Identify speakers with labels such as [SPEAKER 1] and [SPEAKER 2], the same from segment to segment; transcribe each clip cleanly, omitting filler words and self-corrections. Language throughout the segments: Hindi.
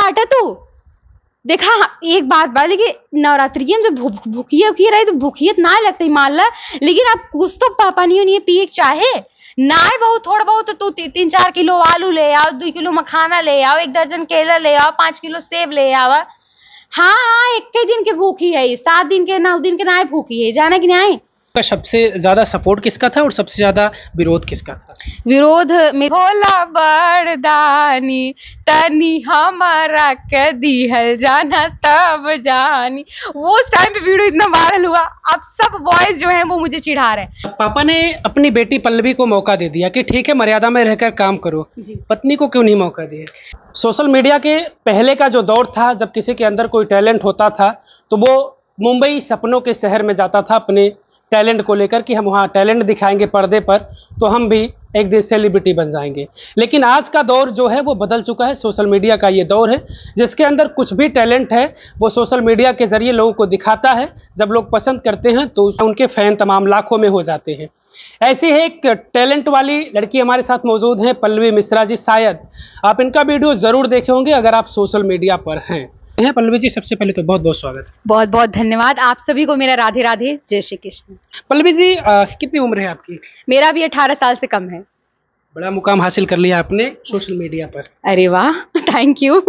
[SPEAKER 1] बांटा तू? देखा एक बात लेकिन नवरात्रि में जब भूखिए रहे तो भूखियत ना लगती मान ला, लेकिन अब कुछ तो पानी नहीं पिए चाहे ना है बहुत थोड़ा बहुत, तो तू 3-4 किलो आलू ले आओ, 2 किलो मखाना ले आओ, 1 दर्जन केला ले आओ, 5 किलो सेब ले आओ। हाँ हाँ, 21 दिन के भूखी है, 7 दिन के 9 दिन के ना भूखी है, जाना कि नहीं।
[SPEAKER 2] सबसे ज्यादा सपोर्ट किसका था और सबसे ज्यादा विरोध किसका था?
[SPEAKER 1] विरोध में होला बरदानी तनी हमारा के दिहल जाना तब जानी, वो उस टाइम पे वीडियो इतना वायरल हुआ। अब सब बॉयज जो हैं वो मुझे चिढ़ा रहे हैं।
[SPEAKER 2] पापा ने अपनी बेटी पल्लवी को मौका दे दिया कि ठीक है मर्यादा में रहकर काम करो, पत्नी को क्यों नहीं मौका दिया? सोशल मीडिया के पहले का जो दौर था, जब किसी के अंदर कोई टैलेंट होता था तो वो मुंबई सपनों के शहर में जाता था अपने टैलेंट को लेकर कि हम वहाँ टैलेंट दिखाएंगे पर्दे पर तो हम भी एक दिन सेलिब्रिटी बन जाएंगे। लेकिन आज का दौर जो है वो बदल चुका है। सोशल मीडिया का ये दौर है जिसके अंदर कुछ भी टैलेंट है वो सोशल मीडिया के ज़रिए लोगों को दिखाता है। जब लोग पसंद करते हैं तो उनके फ़ैन तमाम लाखों में हो जाते हैं। ऐसी ही एक टैलेंट वाली लड़की हमारे साथ मौजूद हैं, पल्लवी मिश्रा जी। शायद आप इनका वीडियो ज़रूर देखे होंगे अगर आप सोशल मीडिया पर हैं। पल्लवी जी, सबसे पहले तो बहुत बहुत स्वागत।
[SPEAKER 1] बहुत बहुत धन्यवाद आप सभी को, मेरा राधे राधे, जय श्री कृष्ण।
[SPEAKER 2] पल्लवी जी, कितनी उम्र है आपकी?
[SPEAKER 1] मेरा भी 18 साल से कम है।
[SPEAKER 2] बड़ा मुकाम हासिल कर लिया आपने सोशल मीडिया पर।
[SPEAKER 1] अरे वाह, थैंक यू।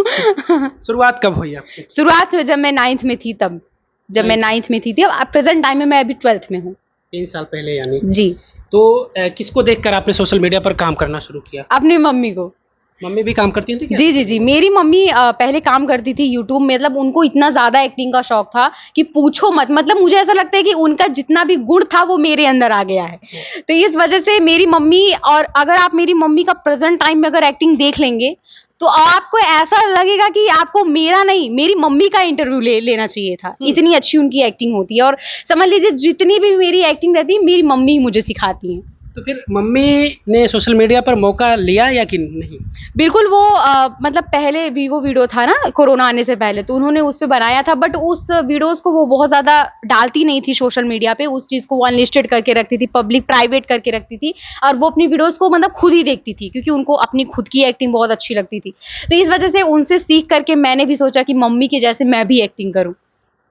[SPEAKER 2] शुरुआत कब हुई आपकी?
[SPEAKER 1] शुरुआत जब मैं 9th में थी तब, जब मैं 9th में थी अब प्रेजेंट टाइम में मैं अभी 12th में हूँ।
[SPEAKER 2] 3 साल पहले यानी?
[SPEAKER 1] जी।
[SPEAKER 2] तो किसको देखकर आपने सोशल मीडिया पर काम करना शुरू किया?
[SPEAKER 1] अपनी मम्मी को।
[SPEAKER 2] मम्मी भी काम करती थी क्या?
[SPEAKER 1] जी जी जी, मेरी मम्मी पहले काम करती थी यूट्यूब में। मतलब उनको इतना ज्यादा एक्टिंग का शौक था कि पूछो मत। मतलब मुझे ऐसा लगता है कि उनका जितना भी गुण था वो मेरे अंदर आ गया है। तो इस वजह से मेरी मम्मी, और अगर आप मेरी मम्मी का प्रेजेंट टाइम में अगर एक्टिंग देख लेंगे तो आपको ऐसा लगेगा कि आपको मेरा नहीं, मेरी मम्मी का इंटरव्यू लेना चाहिए था। इतनी अच्छी उनकी एक्टिंग होती है। और समझ लीजिए जितनी भी मेरी एक्टिंग रहती है मेरी मम्मी ही मुझे सिखाती हैं।
[SPEAKER 2] तो फिर मम्मी ने सोशल मीडिया पर मौका लिया या कि नहीं?
[SPEAKER 1] बिल्कुल। वो मतलब पहले वीडियो था ना कोरोना आने से पहले, तो उन्होंने उस पे बनाया था, बट उस वीडियोस को वो बहुत ज़्यादा डालती नहीं थी सोशल मीडिया पे। उस चीज़ को वो अनलिस्टेड करके रखती थी, पब्लिक प्राइवेट करके रखती थी, और वो अपनी वीडियोस को मतलब खुद ही देखती थी क्योंकि उनको अपनी खुद की एक्टिंग बहुत अच्छी लगती थी। तो इस वजह से उनसे सीख करके मैंने भी सोचा कि मम्मी के जैसे मैं भी एक्टिंग करूँ।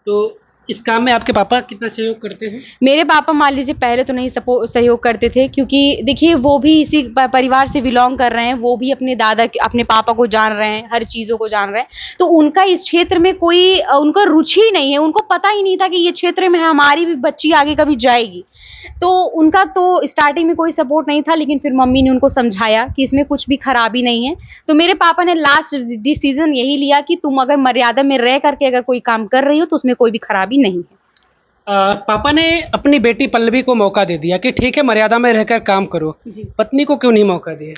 [SPEAKER 2] तो इस काम में आपके पापा कितना सहयोग करते हैं?
[SPEAKER 1] मेरे पापा मान लीजिए पहले तो नहीं सहयोग करते थे, क्योंकि देखिए वो भी इसी परिवार से बिलोंग कर रहे हैं। वो भी अपने अपने पापा को जान रहे हैं, हर चीज़ों को जान रहे हैं। तो उनका इस क्षेत्र में कोई उनका रुचि ही नहीं है। उनको पता ही नहीं था कि ये क्षेत्र में हमारी भी बच्ची आगे कभी जाएगी। तो उनका तो स्टार्टिंग में कोई सपोर्ट नहीं था, लेकिन फिर मम्मी ने उनको समझाया कि इसमें कुछ भी खराबी नहीं है। तो मेरे पापा ने लास्ट डिसीजन यही लिया कि तुम अगर मर्यादा में रह करके अगर कोई काम कर रही हो तो उसमें कोई भी खराबी नहीं है।
[SPEAKER 2] पापा ने अपनी बेटी पल्लवी को मौका दे दिया कि ठीक है मर्यादा में रहकर काम करो, पत्नी को क्यों नहीं मौका दिया?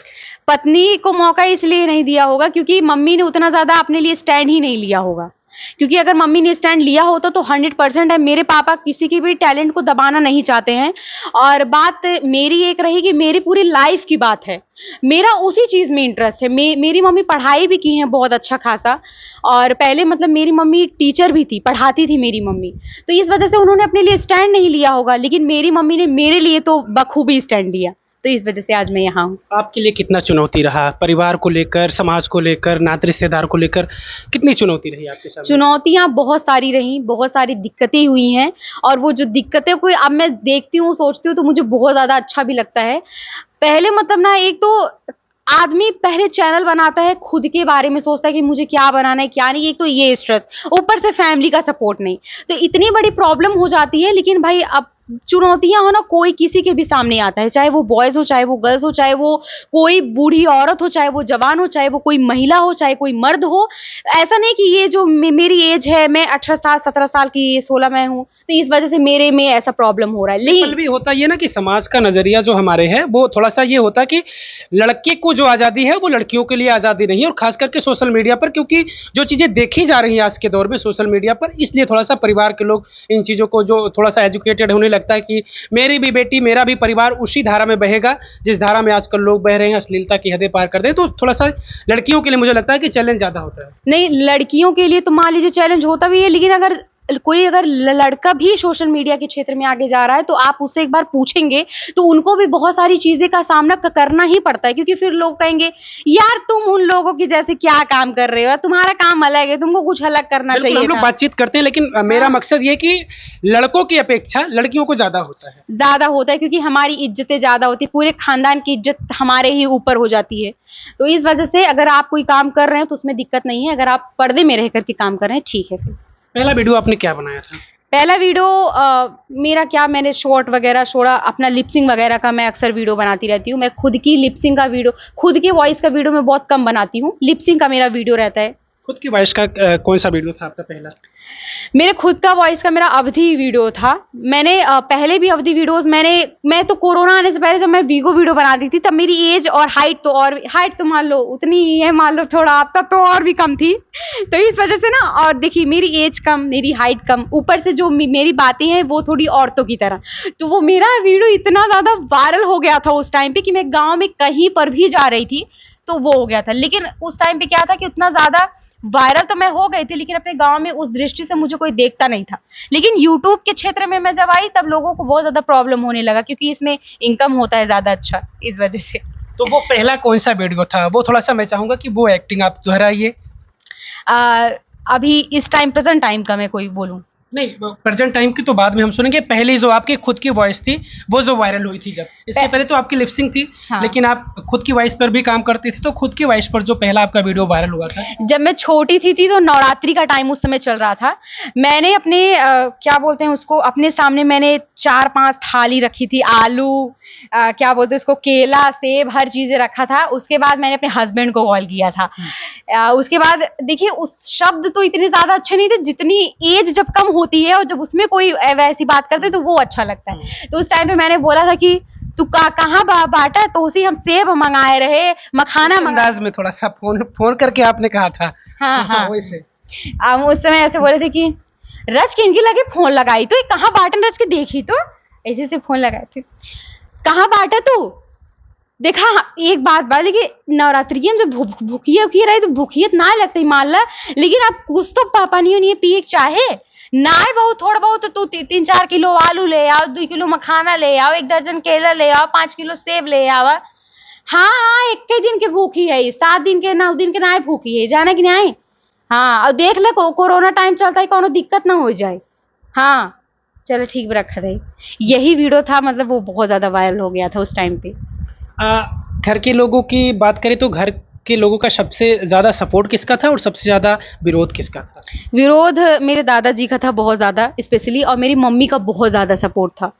[SPEAKER 1] पत्नी को मौका इसलिए नहीं दिया होगा क्योंकि मम्मी ने उतना ज़्यादा अपने लिए स्टैंड ही नहीं लिया होगा। क्योंकि अगर मम्मी ने स्टैंड लिया होता तो 100% है। मेरे पापा किसी की भी टैलेंट को दबाना नहीं चाहते हैं। और बात मेरी एक रही कि मेरी पूरी लाइफ की बात है, मेरा उसी चीज़ में इंटरेस्ट है। मेरी मम्मी पढ़ाई भी की हैं बहुत अच्छा खासा, और पहले मतलब मेरी मम्मी टीचर भी थी, पढ़ाती थी मेरी मम्मी। तो इस वजह से उन्होंने अपने लिए स्टैंड नहीं लिया होगा, लेकिन मेरी मम्मी ने मेरे लिए तो बखूबी स्टैंड लिया। तो इस वजह से आज मैं यहाँ हूँ।
[SPEAKER 2] आपके लिए कितना चुनौती रहा, परिवार को लेकर, समाज को लेकर, नाते रिश्तेदार को लेकर कितनी चुनौती रही आपके सामने?
[SPEAKER 1] चुनौतियाँ बहुत सारी रहीं, बहुत सारी दिक्कतें हुई हैं। और वो जो दिक्कतें को अब मैं देखती हूँ, सोचती हूँ तो मुझे बहुत ज़्यादा अच्छा भी लगता है। पहले मतलब ना, एक तो आदमी पहले चैनल बनाता है, खुद के बारे में सोचता है कि मुझे क्या बनाना है क्या नहीं। एक तो ये स्ट्रेस, ऊपर से फैमिली का सपोर्ट नहीं, तो इतनी बड़ी प्रॉब्लम हो जाती है। लेकिन भाई अब चुनौतियां हो ना, कोई किसी के भी सामने आता है, चाहे वो बॉयज हो, चाहे वो गर्ल्स हो, चाहे वो कोई बूढ़ी औरत हो, चाहे वो जवान हो, चाहे वो कोई महिला हो, चाहे कोई मर्द हो। ऐसा नहीं कि ये जो मेरी एज है, मैं 18 साल 17 साल की, ये 16 में हूँ, तो इस वजह से मेरे में ऐसा प्रॉब्लम हो रहा है।
[SPEAKER 2] लेकिन भी होता ये ना कि समाज का नजरिया जो हमारे है वो थोड़ा सा ये होता कि लड़के को जो आज़ादी है वो लड़कियों के लिए आज़ादी नहीं है, और खास करके सोशल मीडिया पर, क्योंकि जो चीज़ें देखी जा रही हैं आज के दौर में सोशल मीडिया पर, इसलिए थोड़ा सा परिवार के लोग इन चीज़ों को, जो थोड़ा सा एजुकेटेड होने लगता है कि मेरी भी बेटी, मेरा भी परिवार उसी धारा में बहेगा जिस धारा में आजकल लोग बह रहे हैं, अश्लीलता की हदें पार कर दे। तो थोड़ा सा लड़कियों के लिए मुझे लगता है कि चैलेंज ज़्यादा होता है।
[SPEAKER 1] नहीं, लड़कियों के लिए तो मान लीजिए चैलेंज होता भी है, लेकिन अगर कोई अगर लड़का भी सोशल मीडिया के क्षेत्र में आगे जा रहा है तो आप उससे एक बार पूछेंगे तो उनको भी बहुत सारी चीजें का सामना करना ही पड़ता है, क्योंकि फिर लोग कहेंगे यार तुम उन लोगों की जैसे क्या काम कर रहे हो, तुम्हारा काम अलग है, तुमको कुछ अलग करना चाहिए।
[SPEAKER 2] हम लोग बातचीत करते हैं, लेकिन मेरा मकसद ये कि लड़कों की अपेक्षा लड़कियों को ज्यादा होता है,
[SPEAKER 1] क्योंकि हमारी इज्जतें ज्यादा होती है, पूरे खानदान की इज्जत हमारे ही ऊपर हो जाती है। तो इस वजह से अगर आप कोई काम कर रहे हैं तो उसमें दिक्कत नहीं है, अगर आप पर्दे में रह करके काम कर रहे हैं ठीक है। फिर
[SPEAKER 2] पहला वीडियो आपने क्या बनाया था?
[SPEAKER 1] पहला वीडियो मेरा क्या, मैंने शॉर्ट वगैरह छोड़ा, अपना लिपसिंग वगैरह का मैं अक्सर वीडियो बनाती रहती हूँ। मैं खुद की लिपसिंग का वीडियो, खुद की वॉइस का वीडियो मैं बहुत कम बनाती हूँ, लिपसिंग का मेरा वीडियो रहता है।
[SPEAKER 2] खुद की वॉइस का कौन सा वीडियो था आपका पहला?
[SPEAKER 1] मेरे खुद का वॉइस का मेरा अवधि वीडियो था। मैंने पहले भी अवधि वीडियोस मैं तो कोरोना आने से पहले जब मैं वीगो वीडियो बनाती थी तब मेरी एज और हाइट तो मान लो उतनी ही है, मान लो थोड़ा, अब तक तो और भी कम थी। तो इस वजह से ना, और देखिए मेरी एज कम, मेरी हाइट कम, ऊपर से जो मेरी बातें हैं वो थोड़ी औरतों की तरह, तो वो मेरा वीडियो इतना ज्यादा वायरल हो गया था उस टाइम पे कि मैं गाँव में कहीं पर भी जा रही थी तो वो हो गया था। लेकिन उस टाइम पे क्या था कि उतना ज्यादा वायरल तो मैं हो गई थी, लेकिन अपने गांव में उस दृष्टि से मुझे कोई देखता नहीं था। लेकिन यूट्यूब के क्षेत्र में मैं जब आई तब लोगों को बहुत ज्यादा प्रॉब्लम होने लगा, क्योंकि इसमें इनकम होता है ज्यादा अच्छा, इस वजह से।
[SPEAKER 2] तो वो पहला कौन सा वीडियो था, वो थोड़ा सा मैं चाहूंगा कि वो एक्टिंग आप दोहराइए।
[SPEAKER 1] अभी इस टाइम प्रेजेंट टाइम का मैं कोई बोलूं?
[SPEAKER 2] नहीं, प्रेजेंट टाइम की तो बाद में हम सुनेंगे, पहले जो आपकी खुद की वॉइस थी वो जो वायरल हुई थी, जब इसके पहले तो आपकी लिपसिंग थी। हाँ। लेकिन आप खुद की वॉइस पर भी काम करती थी, तो खुद की वॉइस पर जो पहला आपका वीडियो वायरल हुआ था,
[SPEAKER 1] जब मैं छोटी थी तो नवरात्रि का टाइम उस समय चल रहा था। मैंने अपने क्या बोलते हैं उसको, अपने सामने मैंने 4-5 थाली रखी थी, आलू क्या बोलते हैं उसको, केला, सेब, हर चीजें रखा था। उसके बाद मैंने अपने हस्बैंड को कॉल किया था। उसके बाद देखिए उस शब्द तो इतने ज्यादा अच्छे नहीं थे, जितनी एज जब कम होती है और जब उसमें कोई वैसी बात करते तो वो अच्छा लगता है। तो उस टाइम पे मैंने बोला था कि तू कहाँ बांटा, तो उसी हम सेब मंगाए रहे, मखाना
[SPEAKER 2] अंदाज में थोड़ा सा फोन करके आपने कहा था।
[SPEAKER 1] हाँ वैसे उस समय ऐसे बोले थे कि रच के इनकी लगे फोन लगाई तो कहाँ बांटन, रच के देखी तो ऐसे से फोन लगाए थे, कहाँ बांटा तू देखा। एक बात देखिए नवरात्रि में जब भूखिए रहे तो भूखियत ना लगती मान ला, लेकिन अब कुछ तो पानी नहीं पिए चाहे ना है, बहुत थोड़ा बहुत तो तू 3-4 किलो आलू ले आओ, 2 किलो मखाना ले आओ, 1 दर्जन केला ले आओ, 5 किलो सेब ले आओ। हाँ 21 दिन के भूखी है, 7 दिन के 9 दिन के ना भूखी है, जाना कि नहीं। हाँ और देख ले कोरोना टाइम चलता है, कोनो दिक्कत ना हो जाए। हाँ चलो ठीक रखा था, यही वीडियो था, मतलब वो बहुत ज्यादा वायरल हो गया था उस टाइम पे।
[SPEAKER 2] घर के लोगों की बात करें तो घर के लोगों का सबसे ज्यादा सपोर्ट किसका था और सबसे ज्यादा विरोध किसका था?
[SPEAKER 1] विरोध मेरे दादाजी का था बहुत ज्यादा स्पेशली, और मेरी मम्मी का बहुत ज्यादा सपोर्ट था।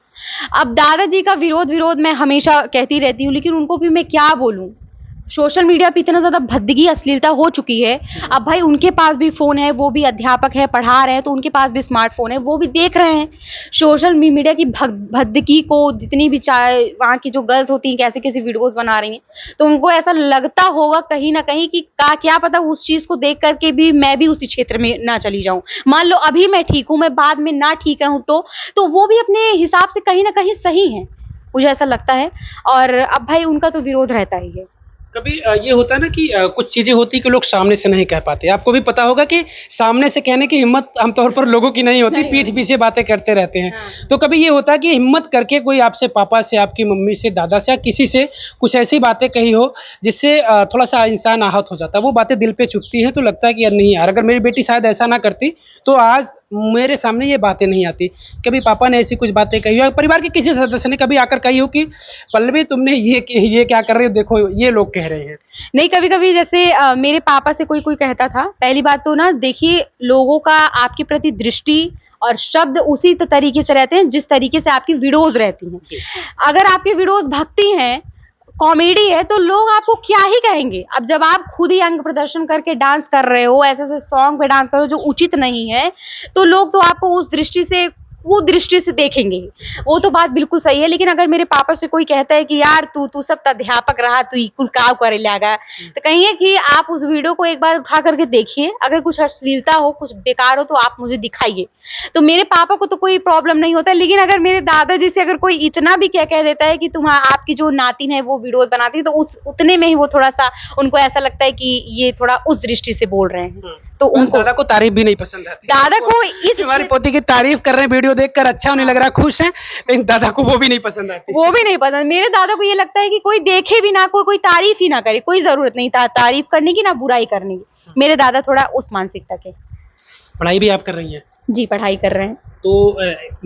[SPEAKER 1] अब दादाजी का विरोध मैं हमेशा कहती रहती हूँ, लेकिन उनको भी मैं क्या बोलूँ, सोशल मीडिया पे इतना ज्यादा भद्दगी अश्लीलता हो चुकी है। अब भाई उनके पास भी फोन है, वो भी अध्यापक है, पढ़ा रहे हैं, तो उनके पास भी स्मार्टफोन है, वो भी देख रहे हैं सोशल मीडिया की भद्दगी को, जितनी भी चाहे वहाँ की जो गर्ल्स होती हैं कैसे कैसे वीडियोस बना रही हैं, तो उनको ऐसा लगता होगा कहीं ना कहीं कि क्या पता उस चीज को देख करके भी मैं भी उसी क्षेत्र में ना चली जाऊं। मान लो अभी मैं ठीक हूं, मैं बाद में ना ठीक रहूं तो वो भी अपने हिसाब से कहीं ना कहीं सही है, मुझे ऐसा लगता है। और अब भाई उनका तो विरोध रहता ही है।
[SPEAKER 2] कभी ये होता है ना कि कुछ चीजें होती कि लोग सामने से नहीं कह पाते। आपको भी पता होगा कि सामने से कहने की हिम्मत आमतौर पर लोगों की नहीं होती, पीठ पीछे बातें करते रहते हैं। हाँ। तो कभी ये होता है कि हिम्मत करके कोई आपसे, पापा से, आपकी मम्मी से, दादा से या किसी से कुछ ऐसी बातें कही हो जिससे थोड़ा सा इंसान आहत हो जाता है, वो बातें दिल पे चुभती हैं, तो लगता है कि यार नहीं यार, अगर मेरी बेटी शायद ऐसा ना करती तो आज मेरे सामने ये बातें नहीं आती। कभी पापा ने ऐसी कुछ बातें कही हो, परिवार के किसी सदस्य ने कभी आकर कही हो कि पल्लवी तुमने ये क्या कर रही हो, देखो ये लोग कह रहे हैं?
[SPEAKER 1] नहीं, कभी कभी जैसे मेरे पापा से कोई कहता था, पहली बात तो ना देखिए लोगों का आपके प्रति दृष्टि और शब्द उसी तरीके से रहते हैं जिस तरीके से आपकी वीडियोस रहती हैं। अगर आपकी वीडियोस भक्ति हैं, कॉमेडी है, तो लोग आपको क्या ही कहेंगे। अब जब आप खुद ही अंग प्रदर्शन करके डांस कर रहे हो, ऐसे सॉन्ग पे डांस कर रहे हो जो उचित नहीं है, तो लोग तो आपको उस दृष्टि से वो दृष्टि से देखेंगे। वो तो बात बिल्कुल सही है, लेकिन अगर मेरे पापा से कोई कहता है कि यार तू सब अध्यापक रहा, तू कुल काव करे लागा, तो कहिए कि आप उस वीडियो को एक बार उठा करके देखिए, अगर कुछ अश्लीलता हो, कुछ बेकार हो तो आप मुझे दिखाइए। तो मेरे पापा को तो कोई प्रॉब्लम नहीं होता, लेकिन अगर मेरे दादाजी से अगर कोई इतना भी क्या कह देता है कि आपकी जो नातिन है वो वीडियोस बनाती है, तो उतने में ही वो थोड़ा सा उनको ऐसा लगता है कि ये थोड़ा उस दृष्टि से बोल रहे हैं। तो उनको
[SPEAKER 2] दादा को तारीफ भी नहीं पसंद आती।
[SPEAKER 1] दादा को इस
[SPEAKER 2] हमारी पोती की तारीफ कर रहे हैं, वीडियो देखकर अच्छा होने लग रहा है, खुश हैं, लेकिन दादा को वो भी नहीं पसंद आती।
[SPEAKER 1] वो भी नहीं पसंद। मेरे दादा को ये लगता है कि कोई देखे भी ना, कोई तारीफ ही ना करे, कोई जरूरत नहीं था तारीफ करने की ना बुराई करने की। मेरे दादा थोड़ा उस मानसिकता के।
[SPEAKER 2] पढ़ाई भी आप कर रही हैं?
[SPEAKER 1] जी, पढ़ाई कर रहे हैं।
[SPEAKER 2] तो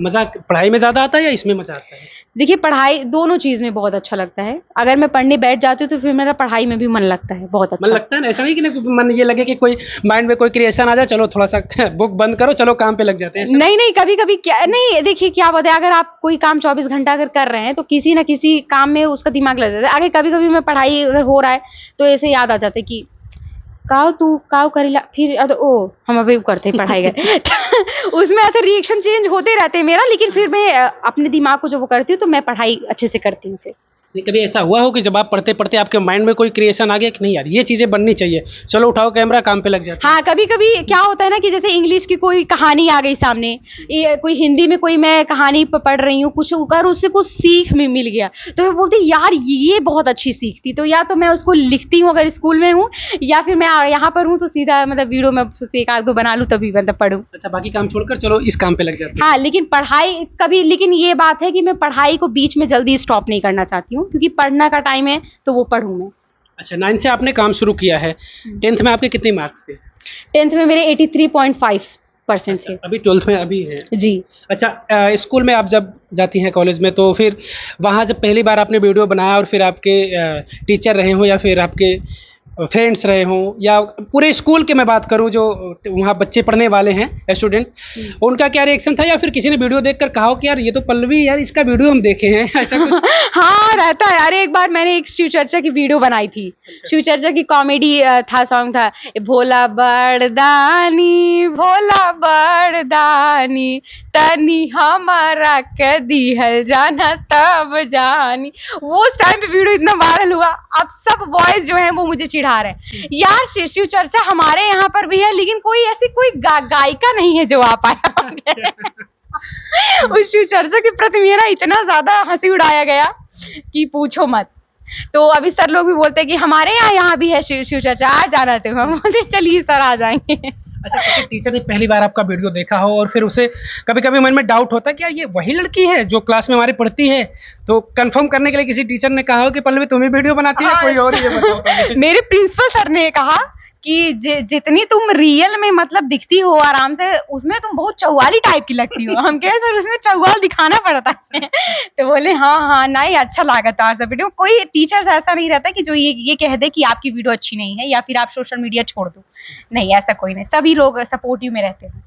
[SPEAKER 2] मजा पढ़ाई में ज्यादा आता है या इसमें मजा आता है?
[SPEAKER 1] देखिए, पढ़ाई दोनों चीज में बहुत अच्छा लगता है। अगर मैं पढ़ने बैठ जाती हूँ तो फिर मेरा पढ़ाई में भी मन लगता है, बहुत अच्छा
[SPEAKER 2] मन लगता है ना, ऐसा नहीं कि मन ये लगे कि कोई माइंड में कोई क्रिएशन आ जाए, चलो थोड़ा सा बुक बंद करो, चलो काम पे लग जाते हैं।
[SPEAKER 1] नहीं नहीं, कभी कभी क्या नहीं, देखिए क्या बात है, अगर आप कोई काम 24 घंटा अगर कर रहे हैं तो किसी ना किसी काम में उसका दिमाग लग जाता है। आगे कभी कभी मैं पढ़ाई अगर हो रहा है तो ऐसे याद आ जाता है कि काव करेला, फिर ओ हम अभी करते हैं पढ़ाई गए उसमें ऐसे रिएक्शन चेंज होते रहते हैं मेरा, लेकिन फिर मैं अपने दिमाग को जब वो करती हूँ तो मैं पढ़ाई अच्छे से करती हूँ। फिर
[SPEAKER 2] कभी ऐसा हुआ हो कि जब आप पढ़ते पढ़ते आपके माइंड में कोई क्रिएशन आ गया कि नहीं यार ये चीजें बननी चाहिए, चलो उठाओ कैमरा, काम पे लग जाते हैं?
[SPEAKER 1] हाँ, कभी कभी क्या होता है ना कि जैसे इंग्लिश की कोई कहानी आ गई सामने, कोई हिंदी में कोई मैं कहानी पढ़ रही हूँ, कुछ अगर उससे कुछ सीख में मिल गया तो मैं बोलती यार ये बहुत अच्छी सीख थी, तो या तो मैं उसको लिखती हूँ अगर स्कूल में हूँ, या फिर मैं यहाँ पर हूँ तो सीधा मतलब वीडियो में एक आध को बना लूँ तभी मतलब पढ़ूँ।
[SPEAKER 2] अच्छा, बाकी काम छोड़कर चलो इस काम पे लग जाते हैं।
[SPEAKER 1] हाँ, लेकिन पढ़ाई कभी, लेकिन ये बात है कि मैं पढ़ाई को बीच में जल्दी स्टॉप नहीं करना चाहती हूँ, क्योंकि पढ़ना का टाइम है तो वो पढ़ूँ मैं।
[SPEAKER 2] अच्छा, 9 से आपने काम शुरू किया है, 10th में आपके कितने मार्क्स थे?
[SPEAKER 1] 10th में मेरे 83.5% थे।
[SPEAKER 2] अभी 12th में अभी है
[SPEAKER 1] जी।
[SPEAKER 2] अच्छा, स्कूल में आप जब जाती हैं, कॉलेज में, तो फिर वहाँ जब पहली बार आपने वीडियो बनाया और फिर आपके टीचर रहे हो या फिर आपके फ्रेंड्स रहे हों या पूरे स्कूल के मैं बात करूं जो वहाँ बच्चे पढ़ने वाले हैं स्टूडेंट, उनका क्या रिएक्शन था? या फिर किसी ने वीडियो देखकर कहा हो कि यार ये तो पल्लवी, यार इसका वीडियो हम देखे हैं, ऐसा कुछ?
[SPEAKER 1] हाँ, रहता है। अरे एक बार मैंने एक शिव चर्चा की वीडियो बनाई थी।
[SPEAKER 2] अच्छा।
[SPEAKER 1] शिव चर्चा की कॉमेडी था, सॉन्ग था, भोला बड़दानी तनी हमारा के दिहल जाना तब जानी। वो उस टाइम पे वीडियो इतना वायरल हुआ, अब सब बॉयज जो हैं वो मुझे चिढ़ा रहे हैं, यार शिव चर्चा हमारे यहाँ पर भी है, लेकिन कोई ऐसी कोई गायिका नहीं है जो आ पाया। उस शिव चर्चा के प्रति मेरा इतना ज्यादा हंसी उड़ाया गया कि पूछो मत। तो अभी सर लोग भी बोलते हैं कि हमारे यहाँ भी है शिव चर्चा, आ जाना थे। हम बोलते चलिए सर, आ जाएंगे।
[SPEAKER 2] अच्छा, किसी टीचर ने पहली बार आपका वीडियो देखा हो और फिर उसे कभी कभी मन में डाउट होता है कि यार ये वही लड़की है जो क्लास में हमारी पढ़ती है, तो कंफर्म करने के लिए किसी टीचर ने कहा हो कि पल्लवी तुम ही वीडियो बनाती है, कोई और? ये बताओ।
[SPEAKER 1] मेरे प्रिंसिपल सर ने कहा कि जितनी तुम रियल में मतलब दिखती हो आराम से, उसमें तुम बहुत चौवाली टाइप की लगती हो। हम कहे सर उसमें चौवाल दिखाना पड़ता है। तो बोले हाँ नहीं, अच्छा लगा था सब वीडियो। कोई टीचर्स ऐसा नहीं रहता कि जो ये कह दे कि आपकी वीडियो अच्छी नहीं है या फिर आप सोशल मीडिया छोड़ दो, नहीं, ऐसा कोई नहीं, सभी लोग सपोर्टिव में रहते हैं।